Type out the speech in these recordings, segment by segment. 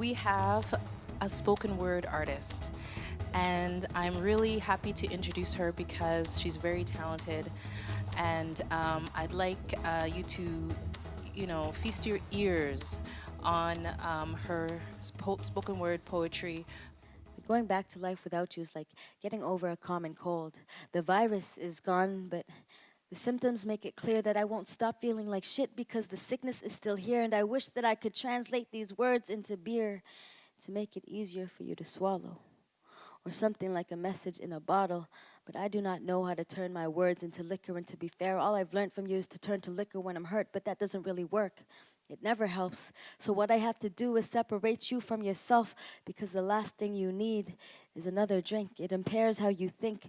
we have a spoken word artist, and I'm really happy to introduce her because she's very talented. And I'd like you to, feast your ears on her spoken word poetry. Going back to life without you is like getting over a common cold. The virus is gone, but the symptoms make it clear that I won't stop feeling like shit because the sickness is still here, and I wish that I could translate these words into beer to make it easier for you to swallow. Or something like a message in a bottle, but I do not know how to turn my words into liquor, and to be fair, all I've learned from you is to turn to liquor when I'm hurt, but that doesn't really work. It never helps. So what I have to do is separate you from yourself, because the last thing you need is another drink. It impairs how you think,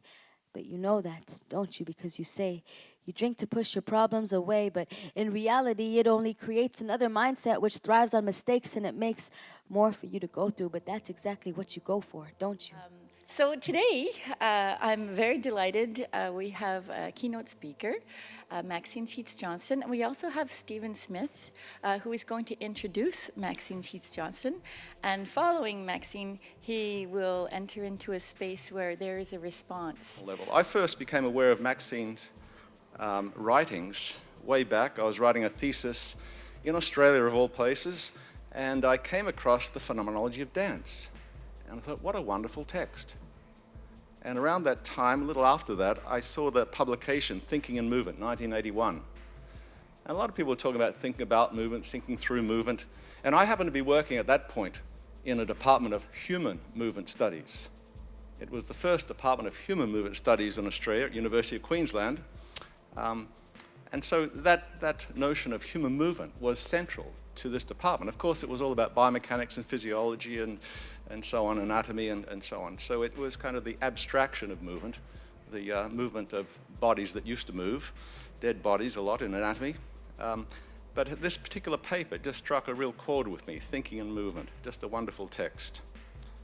but you know that, don't you? Because you say you drink to push your problems away, but in reality, it only creates another mindset which thrives on mistakes, and it makes more for you to go through, but that's exactly what you go for, don't you? So today, I'm very delighted. We have a keynote speaker, Maxine Johnston, and we also have Stephen Smith, who is going to introduce Maxine Johnston. And following Maxine, he will enter into a space where there is a response. Level. I first became aware of Maxine's writings way back. I was writing a thesis in Australia, of all places, and I came across the phenomenology of dance. And I thought, what a wonderful text. And around that time, a little after that, I saw the publication, Thinking in Movement, 1981. And a lot of people were talking about thinking about movement, thinking through movement. And I happened to be working at that point in a department of human movement studies. It was the first department of human movement studies in Australia at University of Queensland. And so that notion of human movement was central to this department. Of course, it was all about biomechanics and physiology and so on, anatomy and so on. So it was kind of the abstraction of movement, the movement of bodies that used to move, dead bodies a lot in anatomy. But this particular paper just struck a real chord with me, Thinking and Movement, just a wonderful text.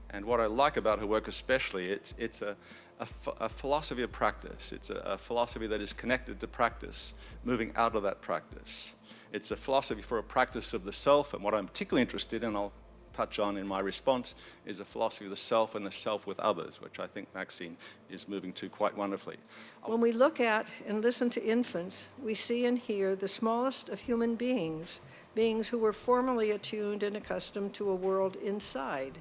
And what I like about her work especially, it's a philosophy of practice. It's a philosophy that is connected to practice, moving out of that practice. It's a philosophy for a practice of the self, and what I'm particularly interested in, I'll touch on in my response, is a philosophy of the self and the self with others, which I think Maxine is moving to quite wonderfully. When we look at and listen to infants, we see and hear the smallest of human beings, beings who were formerly attuned and accustomed to a world inside,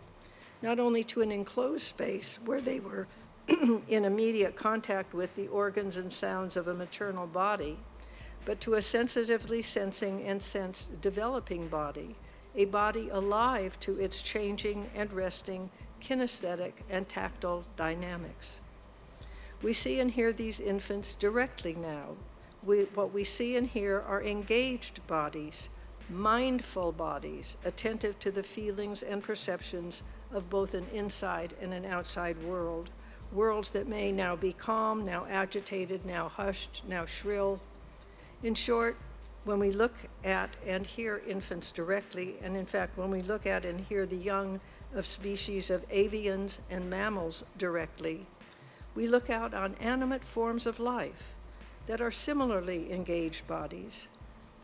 not only to an enclosed space where they were in immediate contact with the organs and sounds of a maternal body, but to a sensitively sensing and sense-developing body, a body alive to its changing and resting kinesthetic and tactile dynamics. We see and hear these infants directly now. What we see and hear are engaged bodies, mindful bodies, attentive to the feelings and perceptions of both an inside and an outside world, worlds that may now be calm, now agitated, now hushed, now shrill. In short, when we look at and hear infants directly, and in fact, when we look at and hear the young of species of avians and mammals directly, we look out on animate forms of life that are similarly engaged bodies.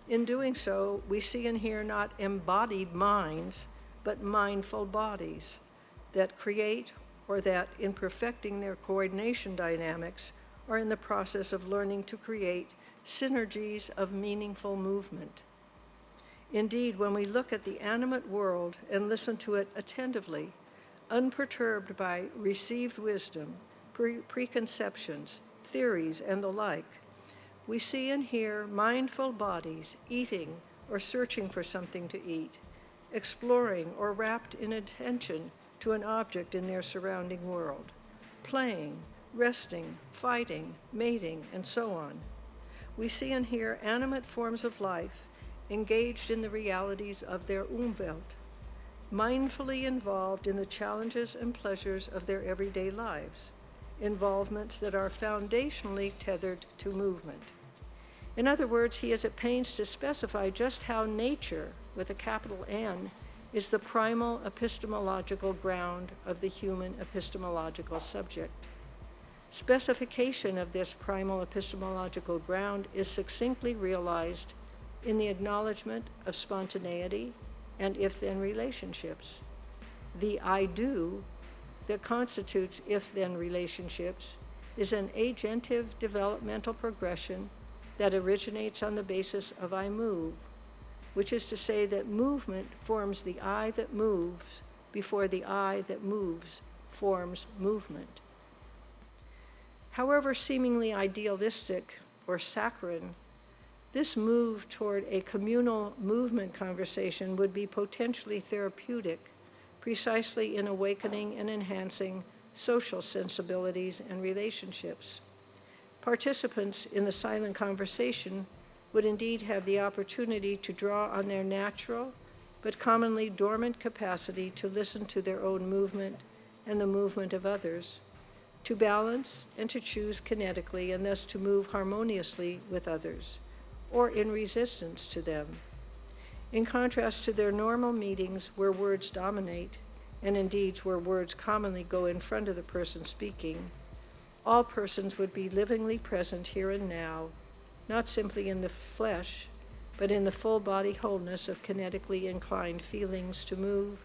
In doing so, we see and hear not embodied minds, but mindful bodies that create, or that in perfecting their coordination dynamics are in the process of learning to create synergies of meaningful movement. Indeed, when we look at the animate world and listen to it attentively, unperturbed by received wisdom, preconceptions, theories, and the like, we see and hear mindful bodies eating or searching for something to eat, exploring or wrapped in attention to an object in their surrounding world, playing, resting, fighting, mating, and so on. We see and hear animate forms of life engaged in the realities of their Umwelt, mindfully involved in the challenges and pleasures of their everyday lives, involvements that are foundationally tethered to movement. In other words, he is at pains to specify just how nature, with a capital N, is the primal epistemological ground of the human epistemological subject. Specification of this primal epistemological ground is succinctly realized in the acknowledgement of spontaneity and if-then relationships, The I do that constitutes if-then relationships is an agentive developmental progression that originates on the basis of I move, which is to say that movement forms the I that moves before the I that moves forms movement. However seemingly idealistic or saccharine, this move toward a communal movement conversation would be potentially therapeutic, precisely in awakening and enhancing social sensibilities and relationships. Participants in the silent conversation would indeed have the opportunity to draw on their natural, but commonly dormant capacity to listen to their own movement and the movement of others, to balance and to choose kinetically, and thus to move harmoniously with others, or in resistance to them. In contrast to their normal meetings where words dominate, and indeed where words commonly go in front of the person speaking, all persons would be livingly present here and now, not simply in the flesh, but in the full body wholeness of kinetically inclined feelings to move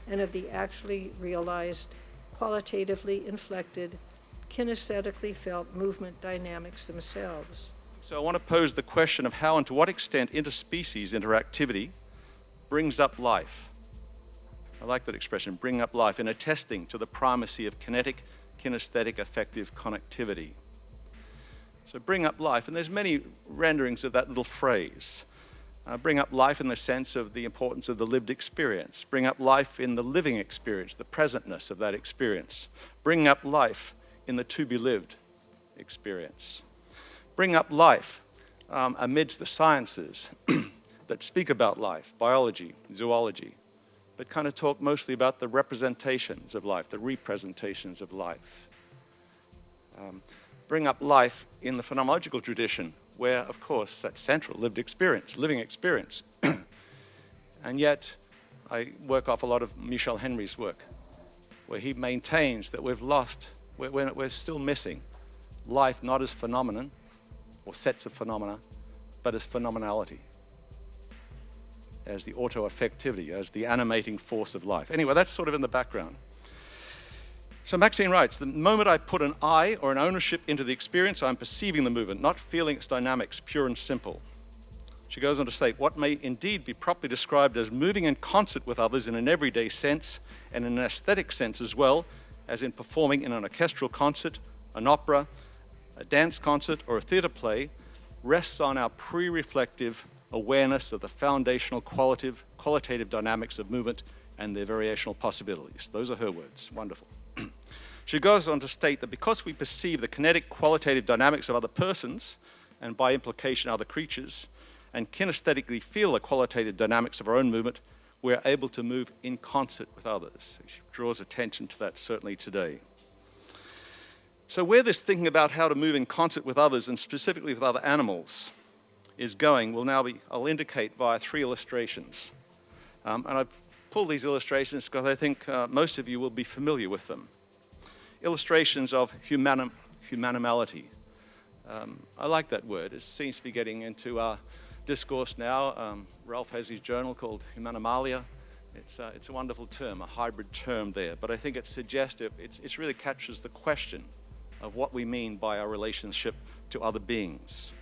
and of the actually realized, qualitatively inflected, kinesthetically felt movement dynamics themselves. So I want to pose the question of how and to what extent interspecies interactivity brings up life. I like that expression, bring up life, in attesting to the primacy of kinetic, kinesthetic, affective connectivity. So bring up life, and there's many renderings of that little phrase. Bring up life in the sense of the importance of the lived experience. Bring up life in the living experience, the presentness of that experience. Bring up life in the to-be-lived experience. Bring up life amidst the sciences that speak about life, biology, zoology, but kind of talk mostly about the representations of life, the representations of life. Bring up life in the phenomenological tradition, where, of course, that's central, lived experience, living experience. And yet, I work off a lot of Michel Henry's work, where he maintains that we've lost, we're still missing life not as phenomenon or sets of phenomena, but as phenomenality, as the auto-affectivity, as the animating force of life. Anyway, that's sort of in the background. So Maxine writes, the moment I put an I or an ownership into the experience, I'm perceiving the movement, not feeling its dynamics, pure and simple. She goes on to state, what may indeed be properly described as moving in concert with others in an everyday sense and in an aesthetic sense as well, as in performing in an orchestral concert, an opera, a dance concert, or a theater play, rests on our pre-reflective awareness of the foundational qualitative dynamics of movement and their variational possibilities. Those are her words. Wonderful. She goes on to state that because we perceive the kinetic qualitative dynamics of other persons, and by implication other creatures, and kinesthetically feel the qualitative dynamics of our own movement, we are able to move in concert with others. She draws attention to that certainly today. So where this thinking about how to move in concert with others, and specifically with other animals, is going will now be, I'll indicate via 3 illustrations. And I've pulled these illustrations because I think most of you will be familiar with them. Illustrations of humanimality. I like that word. It seems to be getting into our discourse now. Ralph has his journal called Humanimalia. It's a wonderful term, a hybrid term there, but I think it's suggestive. It really captures the question of what we mean by our relationship to other beings.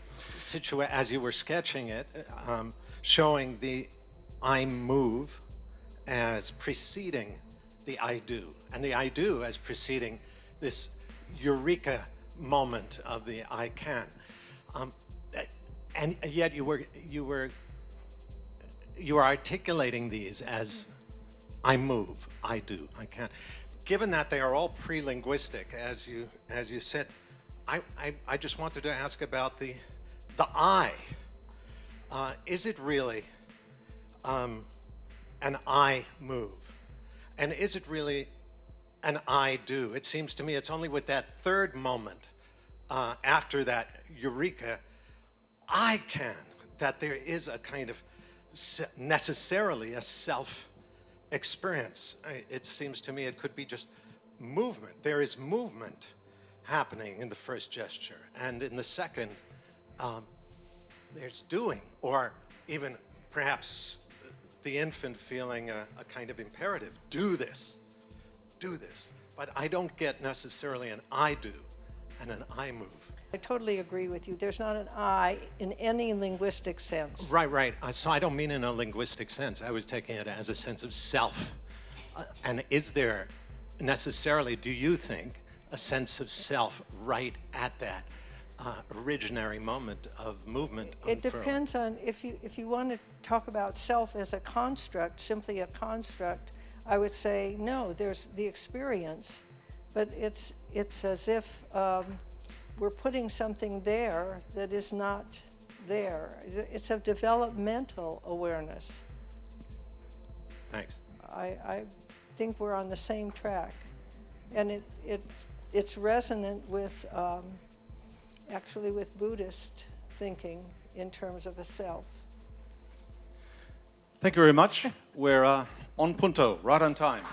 As you were sketching it, showing the I move as preceding the I do, and the I do as preceding this eureka moment of the I can. And yet you were articulating these as I move, I do, I can. Given that they are all pre-linguistic, as you said, I just wanted to ask about the I. Is it really an I move? And is it really an I do? It seems to me it's only with that third moment after that eureka, I can, that there is a kind of necessarily a self experience. It seems to me it could be just movement. There is movement happening in the first gesture, and in the second, there's doing, or even perhaps the infant feeling a kind of imperative, do this. do this. But I don't get necessarily an I do and an I move. I totally agree with you. There's not an I in any linguistic sense. Right. So I don't mean in a linguistic sense. I was taking it as a sense of self. And is there necessarily, do you think, a sense of self right at that originary moment of movement? It depends on, if you want to talk about self as a construct, simply a construct, I would say no, there's the experience, but it's as if we're putting something there that is not there. It's a developmental awareness. Thanks. I think we're on the same track, and it's resonant with actually with Buddhist thinking in terms of a self. Thank you very much. We're on punto, right on time.